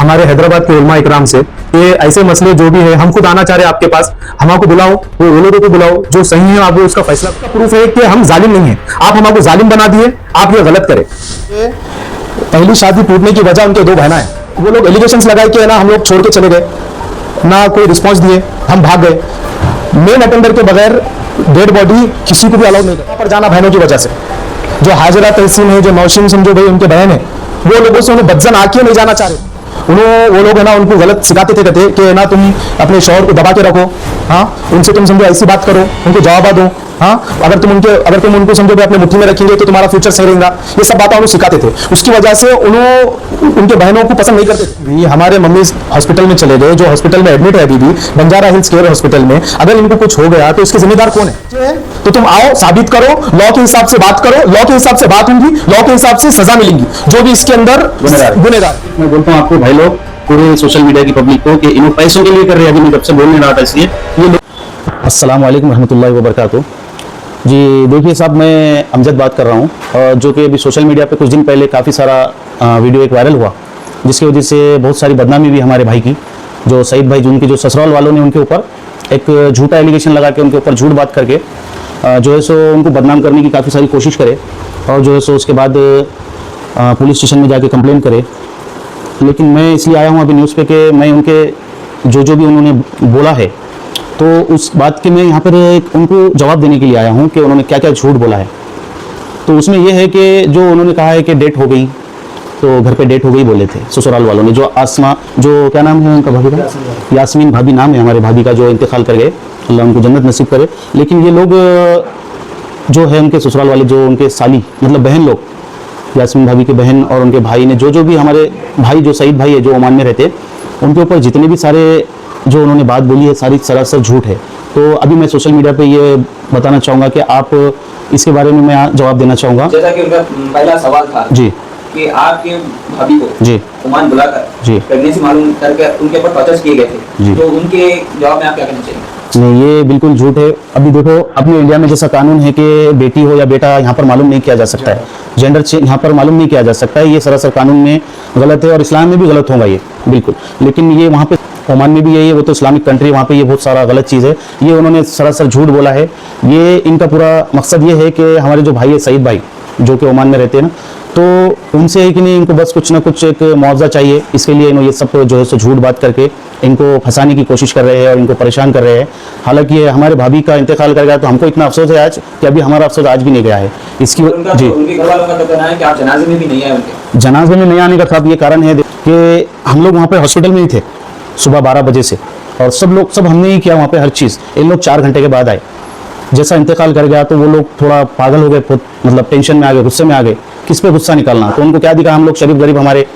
हमारे हैदराबाद के उलमा इकराम से कि ऐसे मसले जो भी है हम खुद आना चाह रहे हैं आपके पास, हमको बुलाओ, वो लोगों को बुलाओ जो सही है, आप वो उसका फैसला का प्रूफ है कि हम जालिम नहीं है, आप हमको जालिम बना दिए, आप ये गलत करें। पहली शादी टूटने की वजह उनके दो बहना है, वो लोग एलिगेशंस लगाए कि ना हम लोग छोड़ के चले गए, ना कोई रिस्पॉन्स दिए, हम भाग गए। मेन अटेंडर के बगैर डेड बॉडी किसी को भी अलाउ नहीं कर पर जाना बहनों की वजह से। जो हाजरा तहसीन है, जो नौशीन समझो भाई उनके बहन है, वो लोगों से उन्हें बदजन आके नहीं जाना चाह रहे। वो लोग है ना उनको गलत सिखाते थे, कहते कि ना तुम अपने शौहर को दबा के रखो, हाँ उनसे तुम समझो ऐसी बात करो, उनको जवाब दो, हाँ अगर तुम उनको समझो अपने मुट्ठी में रखेंगे तो तुम्हारा फ्यूचर सही रहेगा। ये सब बातें उन्हें सिखाते थे, उसकी वजह से उनके बहनों को पसंद नहीं करते थे। हमारे मम्मी हॉस्पिटल में चले गए, जो हॉस्पिटल में एडमिट है अभी भी, बंजारा हिल्स केयर हॉस्पिटल में। अगर इनको कुछ हो गया तो इसके जिम्मेदार कौन है? तो तुम आओ, साबित करो, लॉ के हिसाब से बात करो, लॉ के हिसाब से बात होगी, लॉ के हिसाब से सजा मिलेंगी जो भी इसके अंदर गुनेगार। मैं बोलता हूँ आपको भाई लोग, पूरे सोशल मीडिया की पब्लिक को, कि इन पैसों के लिए कर रहे हैं, अभी मैं जब से बोल नहीं रहा था इसलिए ये लोग। अस्सलाम वालेकुम रहमतुल्लाहि व बरकातुहू। जी देखिए साहब, मैं अमजद बात कर रहा हूँ, जो कि अभी सोशल मीडिया पे कुछ दिन पहले काफ़ी सारा वीडियो एक वायरल हुआ, जिसकी वजह से बहुत सारी बदनामी भी हमारे भाई की, जो सईद भाई उनके जो ससुराल वालों ने उनके ऊपर एक झूठा एलिगेशन लगा के, उनके ऊपर झूठ बात करके जो है सो उनको बदनाम करने की काफ़ी सारी कोशिश करे, और जो है सो उसके बाद पुलिस स्टेशन में जाके कंप्लेन करे। लेकिन मैं इसलिए आया हूँ अभी न्यूज़ पे कि मैं उनके जो भी उन्होंने बोला है, तो उस बात के मैं यहाँ पर उनको जवाब देने के लिए आया हूँ कि उन्होंने क्या क्या झूठ बोला है। तो उसमें यह है कि जो उन्होंने कहा है कि डेट हो गई, तो घर पे डेट हो गई बोले थे ससुराल वालों ने। जो आसमा, जो क्या नाम है उनका भाभी का, यास्मीन भाभी नाम है हमारे भाभी का, जो इंतकाल कर गए, अल्लाह उनको जन्नत नसीब करे। लेकिन ये लोग जो है उनके ससुराल वाले, जो उनके साली मतलब बहन लोग, यास्मीन भाभी के बहन और उनके भाई ने जो भी हमारे भाई जो सईद भाई है जो ओमान में रहते, उनके ऊपर जितने भी सारे जो उन्होंने बात बोली है सारी सरासर झूठ है। तो अभी मैं सोशल मीडिया पे ये बताना चाहूँगा कि आप इसके बारे में मैं जवाब देना चाहूँगा। जैसा कि उनका पहला सवाल था जी कि आपके भाभी को जी ओमान बुलाकर जी प्रेगनेंसी मालूम करके उनके ऊपर टॉर्चर किए गए थे, जी। तो उनके जवाब में आप क्या कहना चाहिए? नहीं, ये बिल्कुल झूठ है। अभी देखो, अपने इंडिया में जैसा कानून है कि बेटी हो या बेटा यहाँ पर मालूम नहीं किया जा सकता है, जेंडर चेंज यहाँ पर मालूम नहीं किया जा सकता है, ये सरासर कानून में गलत है और इस्लाम में भी गलत होगा ये बिल्कुल। लेकिन ये वहाँ पे ओमान में भी यही है, वो तो इस्लामिक कंट्री, वहाँ पे ये बहुत सारा गलत चीज़ है। ये उन्होंने सरासर झूठ बोला है। ये इनका पूरा मकसद ये है कि हमारे जो भाई है सईद भाई जो कि ओमान में रहते हैं ना, तो उनसे है कि नहीं, इनको बस कुछ ना कुछ एक मुआवजा चाहिए, इसके लिए इन्होंने ये सब जो है सो झूठ बात करके इनको फंसाने की कोशिश कर रहे हैं और इनको परेशान कर रहे हैं। हालांकि ये हमारे भाभी का इंतकाल कर गया, तो हमको इतना अफसोस है आज कि अभी हमारा अफसोस आज भी नहीं गया है इसकी। जी, उनके घर वालों का तो कहना है कि आप जनाजे में भी नहीं आए उनके। जनाजे में नहीं आने का साहब ये कारण है कि हम लोग वहाँ पे हॉस्पिटल में ही थे सुबह 12 बजे से, और सब हमने ही किया वहाँ पे हर चीज़। इन लोग 4 घंटे के बाद आए। जैसा इंतकाल कर गया तो वो लोग थोड़ा पागल हो गए, मतलब टेंशन में आ गए, गुस्से में आ गए। किस पे गुस्सा निकालना, तो उनको क्या दिखा, हम लोग शरीफ गरीब, हमारे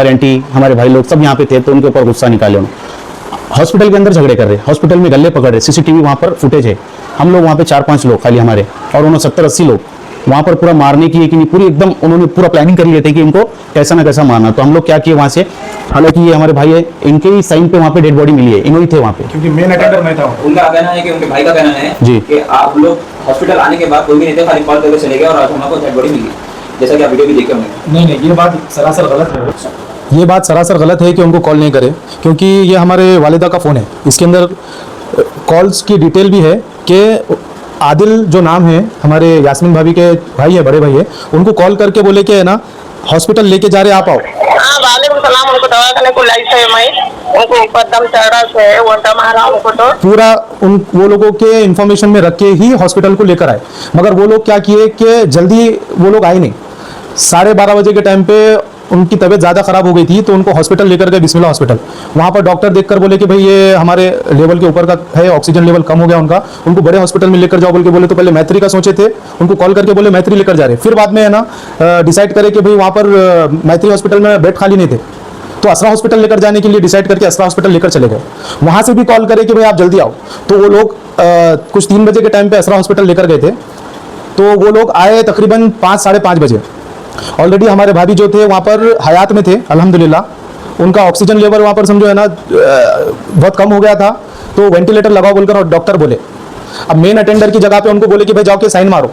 आंटी, हमारे भाई लोग सब यहाँ पे थे, तो उनके ऊपर गुस्सा निकाले उन्होंने। हॉस्पिटल के अंदर झगड़े कर रहे, हॉस्पिटल में गले पकड़ रहे, सीसीटीवी वहाँ पर फुटेज है। हम लोग वहाँ पे 4-5 लोग खाली हमारे, और उन्होंने 70-80 लोग वहाँ पर पूरा मारने की कि नहीं, पूरी एकदम उन्होंने पूरा प्लानिंग कर लिए थे कि इनको कैसा ना कैसा मारना। तो हम लोग क्या किए वहाँ से, हालांकि ये हमारे भाई है, इनके ही साइन पे वहाँ पे डेड बॉडी मिली है, इन्होंने थे वहाँ पे, क्योंकि मेन अटेंडर मैं था। उनका कहना है कि उनके भाई का कहना है जी कि आप लोग हॉस्पिटल आने के बाद कोई भी नहीं थे, खाली कॉल करके चले गए और आज हमको डेड बॉडी मिली, जैसा कि आप वीडियो भी देखे होंगे। नहीं, ये बात सरासर गलत है। ये बात सरासर गलत है कि उनको कॉल नहीं करे, क्योंकि ये हमारे वालिदा का फ़ोन है, इसके अंदर कॉल्स की डिटेल भी है कि आदिल जो नाम है हमारे यास्मीन भाभी के भाई है, बड़े भाई है, उनको कॉल करके बोले कि है ना हॉस्पिटल लेके जा रहे, आप आओ। हाँ, वालेकुम सलाम। उनको दवा खाने को लाई है, मैं उनको ऊपर दम चढ़ा है, वो दम आ रहा उनको, तो पूरा वो लोगों के इन्फॉर्मेशन में रख के ही हॉस्पिटल को लेकर आए। मगर वो लोग क्या किए कि जल्दी वो लोग आए नहीं। 12:30 बजे के टाइम पे उनकी तबीयत ज़्यादा ख़राब हो गई थी, तो उनको हॉस्पिटल लेकर गए, बिस्मिल्लाह हॉस्पिटल। वहाँ पर डॉक्टर देखकर बोले कि भाई ये हमारे लेवल के ऊपर का है, ऑक्सीजन लेवल कम हो गया उनका, उनको बड़े हॉस्पिटल में लेकर जाओ बोल के बोले। तो पहले मैत्री का सोचे थे, उनको कॉल करके बोले मैत्री लेकर जा रहे। फिर बाद में है ना डिसाइड करे कि भाई वहाँ पर मैत्री हॉस्पिटल में बेड खाली नहीं थे, तो असरा हॉस्पिटल लेकर जाने के लिए डिसाइड करके असरा हॉस्पिटल लेकर चले गए। वहाँ से भी कॉल करे कि भाई आप जल्दी आओ, तो वो लोग कुछ 3 बजे के टाइम पे असरा हॉस्पिटल लेकर गए थे। तो वो लोग आए तकरीबन 5-5:30 बजे। ऑलरेडी हमारे भाभी जो थे वहाँ पर हयात में थे अल्हम्दुलिल्लाह। उनका ऑक्सीजन लेवल वहाँ पर समझो है ना बहुत कम हो गया था, तो वेंटिलेटर लगाओ बोलकर और डॉक्टर बोले। अब मेन अटेंडर की जगह पे उनको बोले कि भाई जाओ के साइन मारो,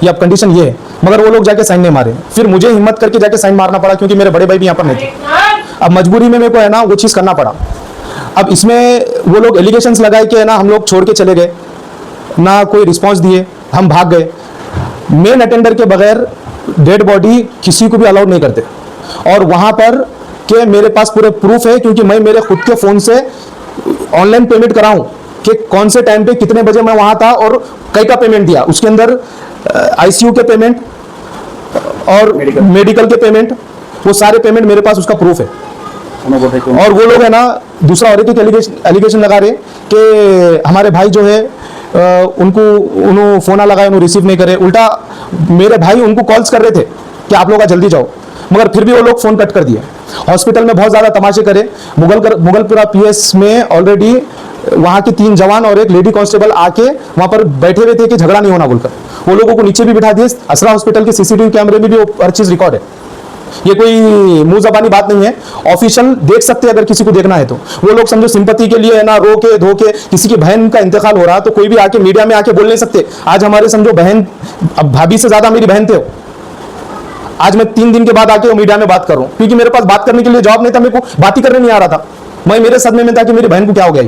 ये अब कंडीशन ये है, मगर वो लोग जाके साइन नहीं मारे। फिर मुझे हिम्मत करके जाके साइन मारना पड़ा, क्योंकि मेरे बड़े भाई भी यहाँ पर नहीं थे। अब मजबूरी में मेरे को है ना वो चीज़ करना पड़ा। अब इसमें वो लोग एलिगेशंस लगाए कि है ना हम लोग छोड़ के चले गए, ना कोई रिस्पांस दिए, हम भाग गए। मेन अटेंडर के बगैर डेड बॉडी किसी को भी अलाउड नहीं करते। और वहाँ पर के मेरे पास पूरे प्रूफ है, क्योंकि मैं मेरे खुद के फ़ोन से ऑनलाइन पेमेंट कराऊं कि कौन से टाइम पे कितने बजे मैं वहाँ था और कई का पेमेंट दिया। उसके अंदर आईसीयू के पेमेंट और मेडिकल के पेमेंट, वो सारे पेमेंट मेरे पास उसका प्रूफ है। और वो लोग है ना दूसरा और एक एलिगेशन लगा रहे कि हमारे भाई जो है उनको उन्होंने फ़ोन लगाए, उन्होंने रिसीव नहीं करे। उल्टा मेरे भाई उनको कॉल्स कर रहे थे कि आप लोग का जल्दी जाओ, मगर फिर भी वो लोग फ़ोन कट कर दिए। हॉस्पिटल में बहुत ज़्यादा तमाशे करे। मुगलपुरा पीएस में ऑलरेडी वहाँ के 3 जवान और एक लेडी कांस्टेबल आके वहाँ पर बैठे हुए थे कि झगड़ा नहीं होना बोलकर। वो लोगों को नीचे भी बिठा दिए। असरा हॉस्पिटल के सीसीटीवी कैमरे में भी वो हर चीज़ रिकॉर्ड है। ये कोई मुंह जबानी बात नहीं है, ऑफिशियल देख सकते हैं अगर किसी को देखना है तो। वो लोग समझो सिंपैथी के लिए है ना रो के धो के, किसी की बहन का इंतकाल हो रहा तो कोई भी आके मीडिया में आके बोल नहीं सकते। आज हमारे समझो बहन, अब भाभी से ज्यादा मेरी बहन थे, आज मैं 3 दिन के बाद आके मीडिया में बात कर रहा हूँ, क्योंकि मेरे पास बात करने के लिए जवाब नहीं था, मेरे को बात ही करने नहीं आ रहा था। मैं मेरे सदमे में था कि मेरी बहन को क्या हो गया।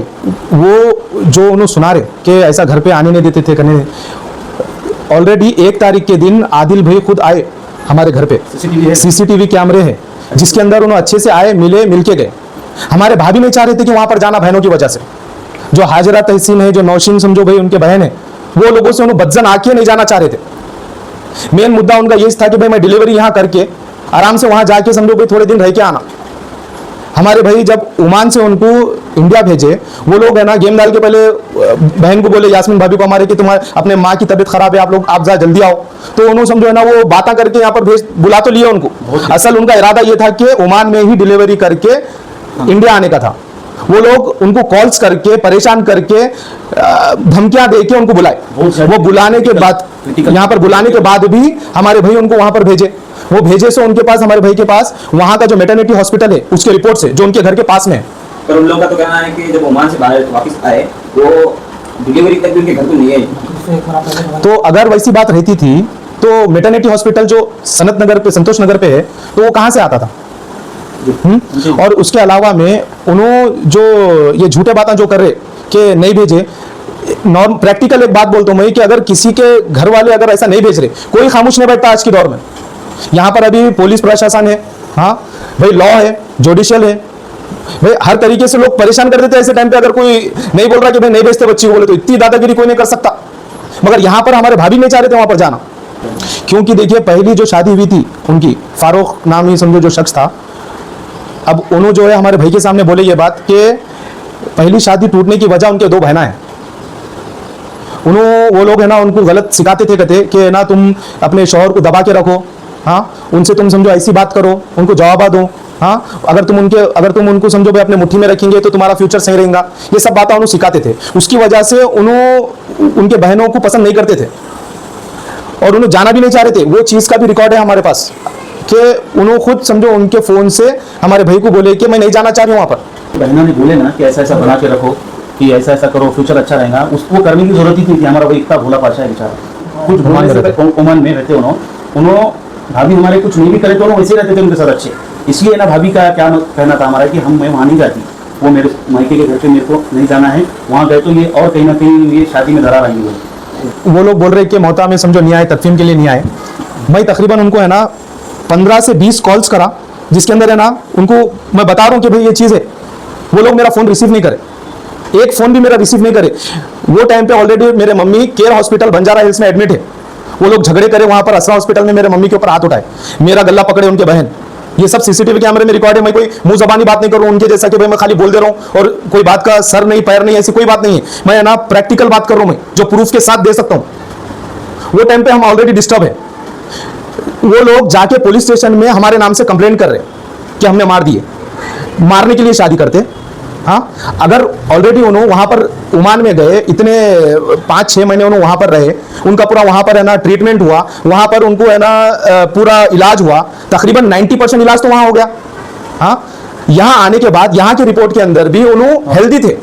वो जो उन्होंने सुना रहे कि ऐसा घर पे आने नहीं देते थे करने, ऑलरेडी 1 तारीख के दिन आदिल भाई खुद आए हमारे घर पे, सीसीटीवी कैमरे है जिसके अंदर उन्होंने अच्छे से आए, मिल के गए। हमारे भाभी नहीं चाह रहे थे कि वहां पर जाना बहनों की वजह से। जो हाजरा तहसीन है, जो नौशीन समझो भाई उनके बहन है, वो लोगों से उन्होंने बदजन आके नहीं जाना चाह रहे थे। मेन मुद्दा उनका ये था कि भाई मैं डिलीवरी यहाँ करके आराम से वहां जाके समझो भाई थोड़े दिन रह के आना। हमारे भाई जब ओमान से उनको इंडिया भेजे, वो लोग है ना गेम डाल के पहले बहन को बोले, यास्मीन भाभी को हमारे, कि तुम्हारे अपने माँ की तबीयत खराब है, आप जरा जल्दी आओ। तो उन्होंने समझो है ना वो बातें करके यहाँ पर बुला तो लिया उनको। असल उनका इरादा ये था कि ओमान में ही डिलीवरी करके इंडिया आने का था। वो लोग उनको कॉल्स करके परेशान करके धमकियां दे के उनको बुलाए। वो बुलाने के बाद, यहाँ पर बुलाने के बाद भी हमारे भाई उनको वहां पर भेजे। वो भेजे से उनके पास, हमारे भाई के पास वहां का जो मैटरनिटी हॉस्पिटल है उसके रिपोर्ट से, जो उनके घर के पास में है। पर उन लोगों का तो कहना है कि जब ओमान से बाहर वापस आए वो डिलीवरी तक भी उनके घर को नहीं आई। तो अगर वैसी बात रहती थी तो मैटरनिटी हॉस्पिटल जो सनत नगर पे, संतोष नगर पे है, तो वो कहाँ से आता था? और उसके अलावा में उन्होंने जो ये झूठे बातें जो कर रहे कि नहीं भेजे, नॉर्म प्रैक्टिकल एक बात बोलता हूँ मैं कि अगर किसी के घर वाले अगर ऐसा नहीं भेज रहे, कोई खामोश नहीं बैठता आज के दौर में। यहाँ पर अभी पुलिस प्रशासन है, हाँ भाई, लॉ है, जुडिशियल है भाई, हर तरीके से लोग परेशान कर देते हैं। ऐसे टाइम पे अगर कोई नहीं बोल रहा कि भाई नहीं भेजते बच्ची को, बोले तो इतनी दादागिरी कोई नहीं कर सकता। मगर यहाँ पर हमारे भाभी नहीं चाह रहे थे वहां पर जाना, क्योंकि देखिए पहली जो शादी हुई थी उनकी, फारूक नाम ही समझो जो शख्स था, अब उन्होंने जो है हमारे भाई के सामने बोले ये बात कि पहली शादी टूटने की वजह उनके 2 बहना है। वो लोग है ना उनको गलत सिखाते थे, कहते कि ना तुम अपने शौहर को दबा के रखो, हाँ, उनसे तुम समझो ऐसी बात करो, उनको जवाब दो, हाँ, अगर तुम उनको समझो भाई अपने मुट्ठी में रखेंगे तो तुम्हारा फ्यूचर सही रहेगा। ये सब बातें उन्होंने सिखाते थे। उसकी वजह से उनके बहनों को पसंद नहीं करते थे और उन्हें जाना भी नहीं चाह रहे थे। वो चीज़ का भी रिकॉर्ड है हमारे पास कि उन्होंने खुद समझो उनके फ़ोन से हमारे भाई को बोले कि मैं नहीं जाना चाह रही हूँ वहाँ पर। बहनों ने बोले ना कि ऐसा ऐसा बना के रखो, कि ऐसा ऐसा करो, फ्यूचर अच्छा रहेगा, उसको करने की जरूरत ही नहीं थी। हमारा भाई इतना भोला पाशा है बेचारा, कुछ ओमान में रहते उन्होंने भाभी हमारे कुछ नहीं भी करे तो वैसे रहते थे उनके साथ अच्छे। इसलिए ना भाभी का क्या कहना था हमारा कि मैं वहाँ नहीं जाती, वो मेरे मायके के घर पे मेरे को नहीं जाना है, वहाँ गए तो ये और कहीं ना कहीं ये शादी में दरार आएंगे। वो लोग बोल रहे कि मोहता में समझो नहीं आए, तदफीन के लिए नहीं आए। मैं तकरीबन उनको है ना 15 से 20 कॉल्स करा, जिसके अंदर है ना उनको मैं बता रहा हूँ कि भाई ये चीज़ है। वो लोग मेरा फ़ोन रिसीव नहीं करे, एक फ़ोन भी मेरा रिसीव नहीं करे। वो टाइम पे ऑलरेडी मेरे mummy care hospital Banjara hills में एडमिट है। वो लोग झगड़े करे वहाँ पर असरा हॉस्पिटल में, मेरे मम्मी के ऊपर हाथ उठाए, मेरा गला पकड़े उनके बहन। ये सब सीसीटीवी कैमरे में रिकॉर्ड है। मैं कोई मुंह जबानी बात नहीं करूँ उनके जैसा कि भाई मैं खाली बोल दे रहा हूँ और कोई बात का सर नहीं पैर नहीं, ऐसी कोई बात नहीं है। मैं ना प्रैक्टिकल बात कर रहा हूँ, मैं जो प्रूफ के साथ दे सकता हूँ। वो टाइम पे हम ऑलरेडी डिस्टर्ब है। वो लोग जाके पुलिस स्टेशन में हमारे नाम से कंप्लेंट कर रहे कि हमने मार दिए। मारने के लिए शादी करते, हाँ, अगर ऑलरेडी उन्होंने वहाँ पर ओमान में गए, इतने 5-6 महीने उन्होंने वहाँ पर रहे, उनका पूरा वहाँ पर है ना ट्रीटमेंट हुआ, वहाँ पर उनको है ना पूरा इलाज हुआ, तकरीबन 90% इलाज तो वहाँ हो गया, हाँ। यहाँ आने के बाद यहाँ की रिपोर्ट के अंदर भी उन्होंने हेल्दी थे।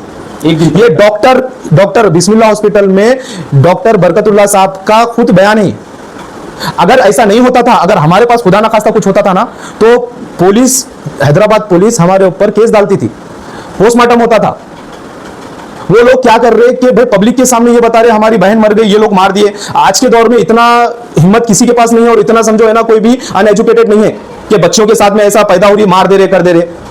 ये डॉक्टर बिस्मिल्लाह हॉस्पिटल में डॉक्टर बरकतुल्लाह साहब का खुद बयान है अगर ऐसा नहीं होता था, अगर हमारे पास खुदा ना खास्ता कुछ होता था ना, तो पुलिस, हैदराबाद पुलिस हमारे ऊपर केस डालती थी, पोस्टमार्टम होता था। वो लोग क्या कर रहे कि भाई पब्लिक के सामने ये बता रहे हमारी बहन मर गई, ये लोग मार दिए। आज के दौर में इतना हिम्मत किसी के पास नहीं है, और इतना समझो है ना, कोई भी अनएजुकेटेड नहीं है कि बच्चों के साथ में ऐसा पैदा हो रही, मार दे रहे, कर दे रहे।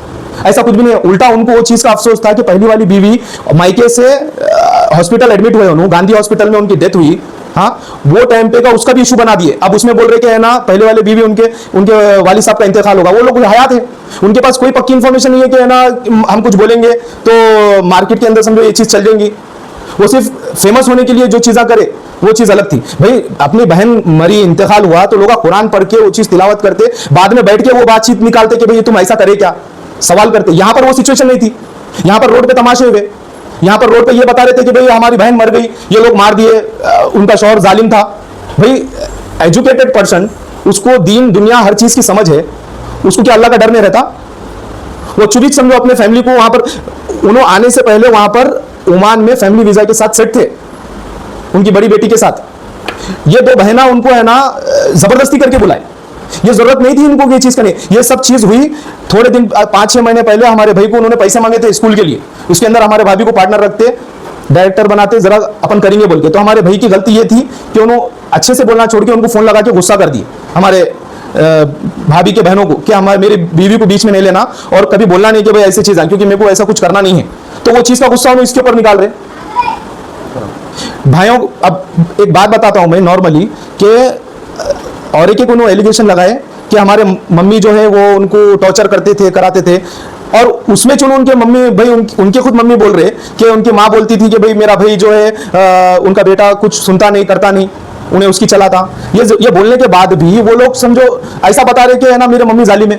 ऐसा कुछ भी नहीं है। उल्टा उनको वो चीज का अफसोस था कि पहली वाली बीवी मायके से हॉस्पिटल एडमिट हुए, उन्होंने गांधी हॉस्पिटल में उनकी डेथ हुई। हाँ, वो टाइम पे का उसका भी इशू बना दिए। अब उसमें बोल रहे कि है ना, पहले वाले बीवी उनके वाली साहब का इंतकाल होगा। वो लोग हयात है, उनके पास कोई पक्की इंफॉर्मेशन नहीं है कि है ना, हम कुछ बोलेंगे तो मार्केट के अंदर समझो ये चीज चल जाएंगी। वो सिर्फ फेमस होने के लिए जो चीज़ा करे वो चीज अलग थी। भाई अपनी बहन मरी, इंतकाल हुआ, तो लोग कुरान पढ़ के वो चीज तिलावत करते, बाद में बैठ के वो बातचीत निकालते कि भाई तुम ऐसा करे क्या, सवाल करते। यहां पर वो सिचुएशन नहीं थी। यहां पर रोड पे तमाशे हुए, यहां पर रोड पे ये बता रहे थे कि भाई हमारी बहन मर गई, ये लोग मार दिए, उनका शौहर जालिम था। भाई एजुकेटेड पर्सन, उसको दीन दुनिया हर चीज की समझ है, उसको क्या अल्लाह का डर नहीं रहता? वो चुभी समझो अपने फैमिली को वहां पर, उन्होंने आने से पहले वहां पर ओमान में फैमिली वीजा के साथ सेट थे, उनकी बड़ी बेटी के साथ। ये दो बहना उनको है ना जबरदस्ती करके बुलाए, ये जरूरत नहीं थी इनको ये चीज करनी। ये सब चीज हुई थोड़े दिन 5-6 महीने पहले। हमारे भाई को उन्होंने पैसे मांगे थे स्कूल के लिए, उसके अंदर हमारे भाभी को पार्टनर रखते, डायरेक्टर बनाते, जरा अपन करेंगे बोल के। तो हमारे भाई की गलती ये थी कि उन्होंने अच्छे से बोलना छोड़ के उनको फोन लगा के गुस्सा कर दिए हमारे भाभी के बहनों को कि हमारे मेरी बीवी को बीच में नहीं लेना और कभी बोलना नहीं कि भाई ऐसी चीज है, क्योंकि मेरे को ऐसा कुछ करना नहीं है। तो वो चीज का गुस्सा उन्होंने इसके ऊपर निकाल रहे भाइयों। अब एक बात बताता हूं मैं नॉर्मली कि और एक उन्होंने एलिगेशन लगाए कि हमारे मम्मी जो है वो उनको टॉर्चर करते थे, कराते थे। और उसमें चुनो उनके मम्मी भाई उनके खुद मम्मी बोल रहे कि उनकी माँ बोलती थी कि भाई मेरा भाई जो है उनका बेटा कुछ सुनता नहीं, करता नहीं, उन्हें उसकी चला था। ये बोलने के बाद भी वो लोग समझो ऐसा बता रहे कि है ना मेरे मम्मी जालिम है।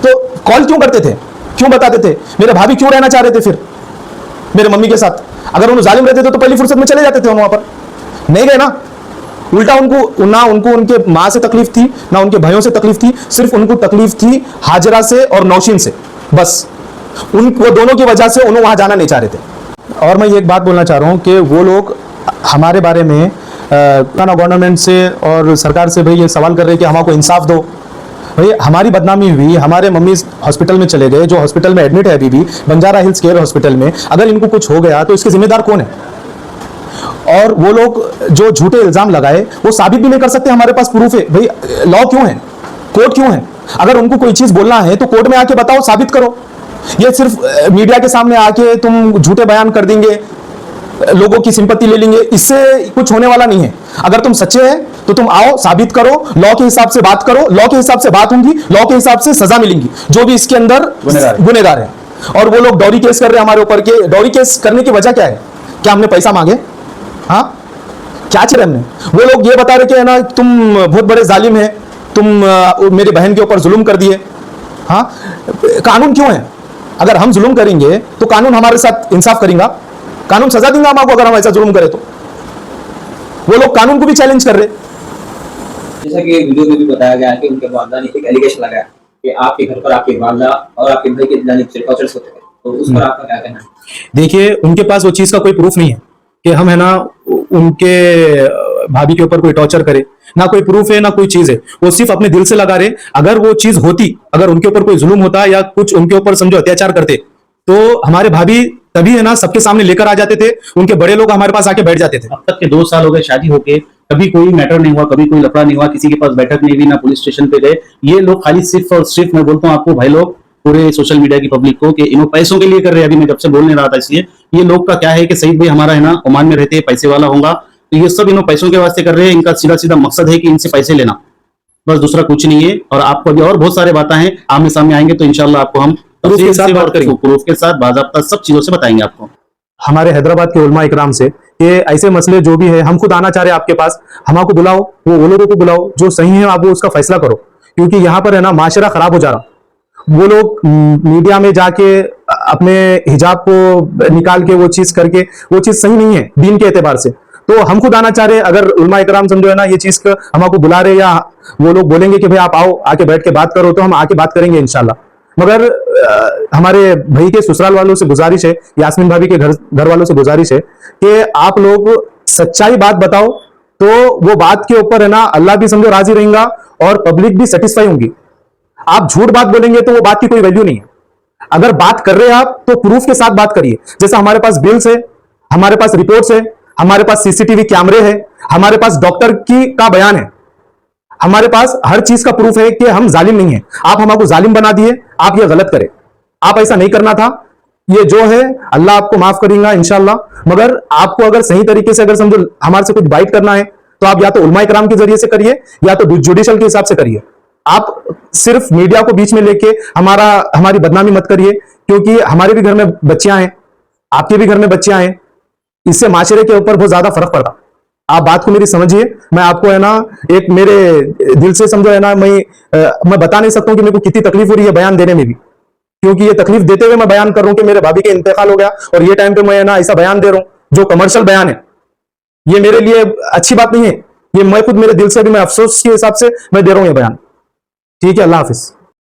तो कॉल क्यों करते थे, क्यों बताते थे? मेरे भाभी क्यों रहना चाह रहे थे फिर मेरे मम्मी के साथ? अगर उन्हें जालिम रहते थे तो पहली फुर्सत में चले जाते थे वहां पर, नहीं गए ना। उल्टा उनको उनके माँ से तकलीफ थी, ना उनके भाइयों से तकलीफ थी, सिर्फ उनको तकलीफ थी हाजरा से और नौशीन से, बस। वो दोनों की वजह से उन्हें वहां जाना नहीं चाह रहे थे। और मैं ये एक बात बोलना चाह रहा हूं कि वो लोग हमारे बारे में गवर्नमेंट से और सरकार से भाई ये सवाल कर रहे हैं कि हमको इंसाफ दो। भाई हमारी बदनामी हुई, हमारे मम्मी हॉस्पिटल में चले गए, जो हॉस्पिटल में एडमिट है अभी भी, बंजारा हिल्स केयर हॉस्पिटल में। अगर इनको कुछ हो गया तो इसके जिम्मेदार कौन है? और वो लोग जो झूठे इल्जाम लगाए वो साबित भी नहीं कर सकते, हमारे पास प्रूफ है। भाई लॉ क्यों है, कोर्ट क्यों है? अगर उनको कोई चीज बोलना है तो कोर्ट में आके बताओ, साबित करो। ये सिर्फ मीडिया के सामने आके तुम झूठे बयान कर देंगे, लोगों की सिंपत्ति ले लेंगे, इससे कुछ होने वाला नहीं है। अगर तुम सच्चे हैं तो तुम आओ, साबित करो, लॉ के हिसाब से बात करो, लॉ के हिसाब से बात होंगी, लॉ के हिसाब से सजा मिलेंगी जो भी इसके अंदर गुनहगार है। और वो लोग डॉरी केस कर रहे हैं हमारे ऊपर के। डॉरी केस करने की वजह क्या है? क्या हमने पैसा मांगे? हाँ, क्या चाहिए हमने? वो लोग ये बता रहे कि है ना तुम बहुत बड़े जालिम है, तुम मेरी बहन के ऊपर जुल्म कर दिए। हाँ, कानून क्यों है? अगर हम जुल्म करेंगे तो कानून हमारे साथ इंसाफ करेगा, कानून सजा देगा हमको अगर हम ऐसा जुल्म करें तो। वो लोग कानून को भी चैलेंज कर रहे। जैसा कि वीडियो में भी बताया गया है कि उनके वालदा ने एक एलिगेशन लगाया कि आपके घर पर आपके वालदा और आपके भाई के जानिब से टॉर्चर होते हैं, तो उस पर आपका क्या कहना है? देखिए, उनके पास वो चीज का कोई प्रूफ नहीं है कि हम है ना उनके भाभी के ऊपर कोई टॉर्चर करे, ना कोई प्रूफ है ना कोई चीज है। वो सिर्फ अपने दिल से लगा रहे। अगर वो चीज होती, अगर उनके ऊपर कोई जुल्म होता या कुछ उनके ऊपर समझो अत्याचार करते, तो हमारे भाभी तभी है ना सबके सामने लेकर आ जाते थे, उनके बड़े लोग हमारे पास आके बैठ जाते थे। अब तक के 2 साल हो गए शादी होके, कभी कोई मैटर नहीं हुआ, कभी कोई लफड़ा नहीं हुआ, किसी के पास बैठक नहीं हुई, ना पुलिस स्टेशन पे गए। ये लोग खाली सिर्फ और सिर्फ, मैं बोलता हूँ आपको भाई लोग, पूरे सोशल मीडिया की पब्लिक को, कि इन्हों पैसों के लिए कर रहे हैं। अभी मैं जब से बोलने रहा था इसलिए, ये लोग का क्या है कि सईद भाई हमारा है ना ओमान में रहते हैं, पैसे वाला होगा, तो ये सब इन्हों पैसों के वास्ते कर रहे हैं। इनका सीधा सीधा मकसद है कि इनसे पैसे लेना, बस, दूसरा कुछ नहीं है। और आपको अभी और बहुत सारे बातें हैं, आमने सामने आएंगे तो इंशाल्लाह आपको हम प्रूफ के साथ बात करेंगे, प्रूफ के साथ बाज़ाब्ता सब चीजों से बताएंगे आपको। हमारे हैदराबाद के उलमा इकराम से कि ऐसे मसले जो भी है, हम खुद आना चाह रहे हैं आपके पास, हमको बुलाओ, वो लोगों को बुलाओ जो सही है, आप वो उसका फैसला करो। क्योंकि यहाँ पर है ना माशरा खराब हो जा रहा। वो लोग मीडिया में जाके अपने हिजाब को निकाल के वो चीज करके, वो चीज सही नहीं है दीन के एतबार से। तो हम खुद आना चाह रहे हैं। अगर उलमा इकराम समझो है ना ये चीज हमको बुला रहे, या वो लोग बोलेंगे कि भाई आप आओ, आके बैठ के बात करो, तो हम आके बात करेंगे इंशाल्लाह। मगर हमारे भाई के ससुराल वालों से गुजारिश है, यास्मीन भाभी के घर वालों से गुजारिश है कि आप लोग सच्चाई बात बताओ, तो वो बात के ऊपर है ना अल्लाह भी समझो राजी रहेगा और पब्लिक भी सेटिस्फाई होंगी। आप झूठ बात बोलेंगे तो वो बात की कोई वैल्यू नहीं है। अगर बात कर रहे हैं आप तो प्रूफ के साथ बात करिए। जैसे हमारे पास बिल्स है, हमारे पास रिपोर्ट्स है, हमारे पास सीसीटीवी कैमरे है, हमारे पास डॉक्टर की का बयान है, हमारे पास हर चीज का प्रूफ है कि हम जालिम नहीं है। आप हमको जालिम बना दिए, आप ये गलत करें। आप ऐसा नहीं करना था। ये जो है अल्लाह आपको माफ करेगा इंशाल्लाह। मगर आपको अगर सही तरीके से अगर समझो हमारे से कुछ बाइट करना है तो आप या तो उलमा इकराम के जरिए से करिए या तो जुडिशल के हिसाब से करिए। आप सिर्फ मीडिया को बीच में लेके हमारी बदनामी मत करिए, क्योंकि हमारे भी घर में बच्चियां हैं, आपके भी घर में बच्चियां हैं। इससे माशरे के ऊपर बहुत ज्यादा फर्क पड़ा। आप बात को मेरी समझिए। मैं आपको है ना एक मेरे दिल से समझो है ना, मैं बता नहीं सकता हूं कि मेरे को कितनी तकलीफ हो रही है बयान देने में भी, क्योंकि ये तकलीफ देते हुए मैं बयान कर रहा हूं कि मेरे भाभी का इंतकाल हो गया और ये टाइम पे मैं है ना ऐसा बयान दे रहा हूं जो कमर्शियल बयान है। ये मेरे लिए अच्छी बात नहीं है। ये मैं खुद मेरे दिल से भी मैं अफसोस के हिसाब से मैं दे रहा हूं ये बयान। ठीक है, अल्लाह हाफिज।